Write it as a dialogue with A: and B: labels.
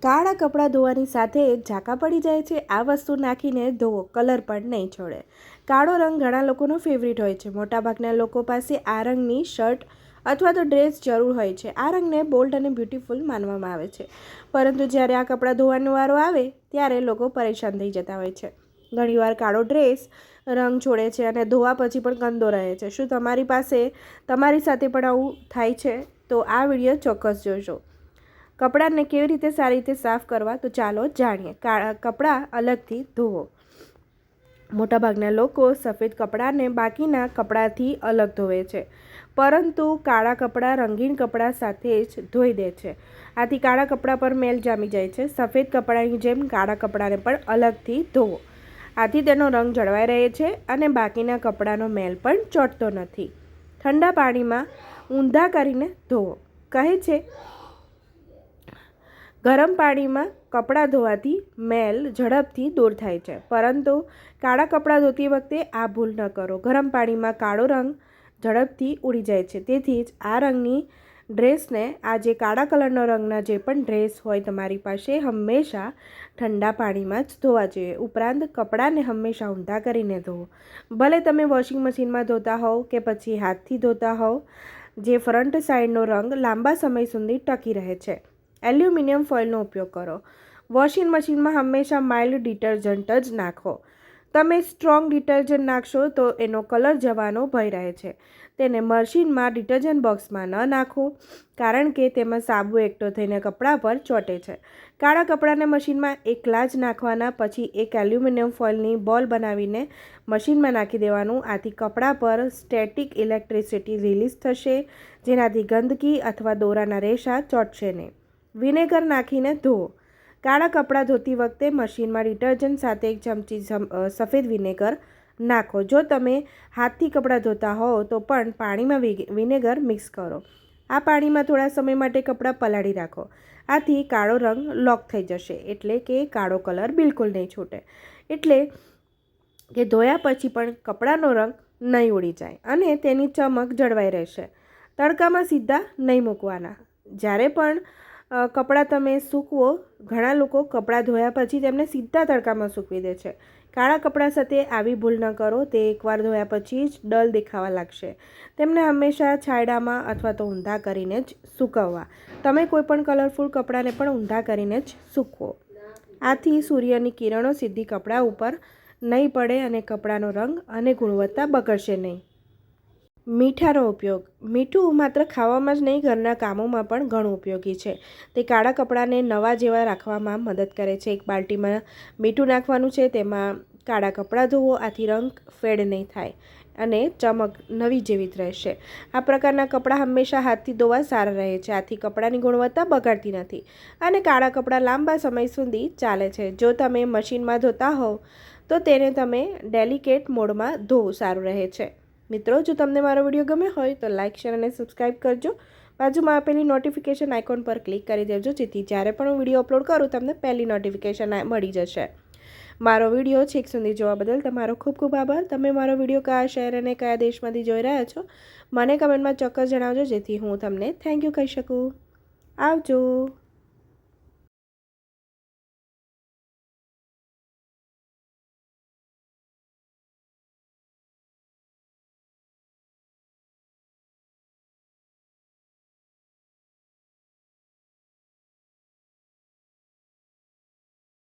A: કાળા કપડાં ધોવાની સાથે ઝાંકા પડી જાય છે. આ વસ્તુ નાખીને ધોવો, કલર પણ નહીં છોડે. કાળો રંગ ઘણા લોકોનો ફેવરિટ હોય છે. મોટાભાગના લોકો પાસે આ રંગની શર્ટ અથવા તો ડ્રેસ જરૂર હોય છે. આ રંગને બોલ્ડ અને બ્યુટીફુલ માનવામાં આવે છે, પરંતુ જ્યારે આ કપડાં ધોવાનો વારો આવે ત્યારે લોકો પરેશાન થઈ જતા હોય છે. ઘણીવાર કાળો ડ્રેસ રંગ છોડે છે અને ધોવા પછી પણ ગંદો રહે છે. શું તમારી સાથે પણ આવું થાય છે? તો આ વિડીયો ચોક્કસ જોજો. કપડાંને કેવી રીતે સારી રીતે સાફ કરવા, તો ચાલો જાણીએ. કપડાં અલગથી ધોવો. મોટાભાગના લોકો સફેદ કપડાંને બાકીના કપડાંથી અલગ ધોવે છે, પરંતુ કાળા કપડાં રંગીન કપડાં સાથે જ ધોઈ દે છે. આથી કાળા કપડાં પર મેલ જામી જાય છે. સફેદ કપડાંની જેમ કાળા કપડાંને પણ અલગથી ધોવો. આથી તેનો રંગ જળવાઈ રહે છે અને બાકીના કપડાંનો મેલ પણ ચોંટતો નથી. ઠંડા પાણીમાં ઊંધા કરીને ધોવો. કહે છે ગરમ પાણીમાં કપડાં ધોવાથી મેલ ઝડપથી દૂર થાય છે, પરંતુ કાળા કપડાં ધોતી વખતે આ ભૂલ ન કરો. ગરમ પાણીમાં કાળો રંગ ઝડપથી ઉડી જાય છે. તેથી જ આ રંગની ડ્રેસને, આ જે કાળા કલરનો રંગના જે પણ ડ્રેસ હોય તમારી પાસે, હંમેશા ઠંડા પાણીમાં જ ધોવા જોઈએ. ઉપરાંત કપડાંને હંમેશા ઊંધા કરીને ધોવો. ભલે તમે વોશિંગ મશીનમાં ધોતા હોવ કે પછી હાથથી ધોતા હોવ, જે ફ્રન્ટ સાઈડનો રંગ લાંબા સમય સુધી ટકી રહે છે. એલ્યુમિનિયમ ફોઇલનો ઉપયોગ કરો. વોશિંગ મશીનમાં હંમેશા માઇલ્ડ ડિટર્જન્ટ જ નાખો. તમે સ્ટ્રોંગ ડિટર્જન્ટ નાખશો તો એનો કલર જવાનો ભય રહે છે. તેને મશીનમાં ડિટર્જન્ટ બોક્સમાં ન નાખો, કારણ કે તેમાં સાબુ એકઠો થઈને કપડાં પર ચોંટે છે. કાળા કપડાંને મશીનમાં એકલા જ નાખવાના, પછી એક એલ્યુમિનિયમ ફોઇલની બોલ બનાવીને મશીનમાં નાખી દેવાનું. આથી કપડાં પર સ્ટેટિક ઇલેક્ટ્રિસિટી રિલીઝ થશે, જેનાથી ગંદકી અથવા દોરાના રેશા ચોંટશે નહીં. વિનેગર નાખીને ધોવો. કાળા કપડાં ધોતી વખતે મશીનમાં ડિટર્જન્ટ સાથે 1 ચમચી સફેદ વિનેગર નાખો. જો તમે હાથથી કપડાં ધોતા હોવ તો પણ પાણીમાં વિનેગર મિક્સ કરો. આ પાણીમાં થોડા સમય માટે કપડાં પલાળી રાખો. આથી કાળો રંગ લોક થઈ જશે, એટલે કે કાળો કલર બિલકુલ નહીં છૂટે. એટલે કે ધોયા પછી પણ કપડાંનો રંગ નહીં ઉડી જાય અને તેની ચમક જળવાઈ રહેશે. તડકામાં સીધા નહીં મૂકવાના. જ્યારે પણ કપડાં તમે સૂકવો, ઘણા લોકો કપડાં ધોયા પછી તેમને સીધા તડકામાં સૂકવી દે છે. કાળા કપડાં સાથે આવી ભૂલ ન કરો. તે એકવાર ધોયા પછી જ ડલ દેખાવા લાગશે. તેમને હંમેશા છાંયડામાં અથવા તો ઊંધા કરીને જ સૂકવવા. તમે કોઈપણ કલરફુલ કપડાંને પણ ઊંધા કરીને જ સૂકવો. આથી સૂર્યની કિરણો સીધી કપડાં ઉપર નહીં પડે અને કપડાંનો રંગ અને ગુણવત્તા બગડશે નહીં. મીઠાનો ઉપયોગ. મીઠું માત્ર ખાવામાં જ નહીં, ઘરના કામોમાં પણ ઘણું ઉપયોગી છે. તે કાળા કપડાંને નવા જેવા રાખવામાં મદદ કરે છે. એક બાલ્ટીમાં મીઠું નાખવાનું છે, તેમાં કાળા કપડાં ધોવો. આથી રંગ ફેડ નહીં થાય અને ચમક નવી જેવી જ રહેશે. આ પ્રકારના કપડાં હંમેશા હાથથી ધોવા સારા રહે છે. આથી કપડાની ગુણવત્તા બગાડતી નથી અને કાળા કપડાં લાંબા સમય સુધી ચાલે છે. જો તમે મશીનમાં ધોતા હોવ તો તેને તમે ડેલિકેટ મોડમાં ધોવું સારું રહે છે. મિત્રો, જો તમને મારો વિડીયો ગમ્યો હોય તો લાઇક, શેર અને સબસ્ક્રાઈબ કરજો. બાજુમાં આપેલી નોટિફિકેશન આઇકોન પર ક્લિક કરી દેજો, જેથી જ્યારે પણ હું વિડીયો અપલોડ કરું તમને પહેલી નોટિફિકેશન મળી જશે. મારો વિડીયો છેક સુધી જોવા બદલ તમારો ખૂબ ખૂબ આભાર. તમે મારો વિડીયો કયા શહેર અને કયા દેશમાંથી જોઈ રહ્યા છો મને કમેન્ટમાં ચોક્કસ જણાવજો, જેથી હું તમને થેન્ક યુ કહી શકું. આવજો.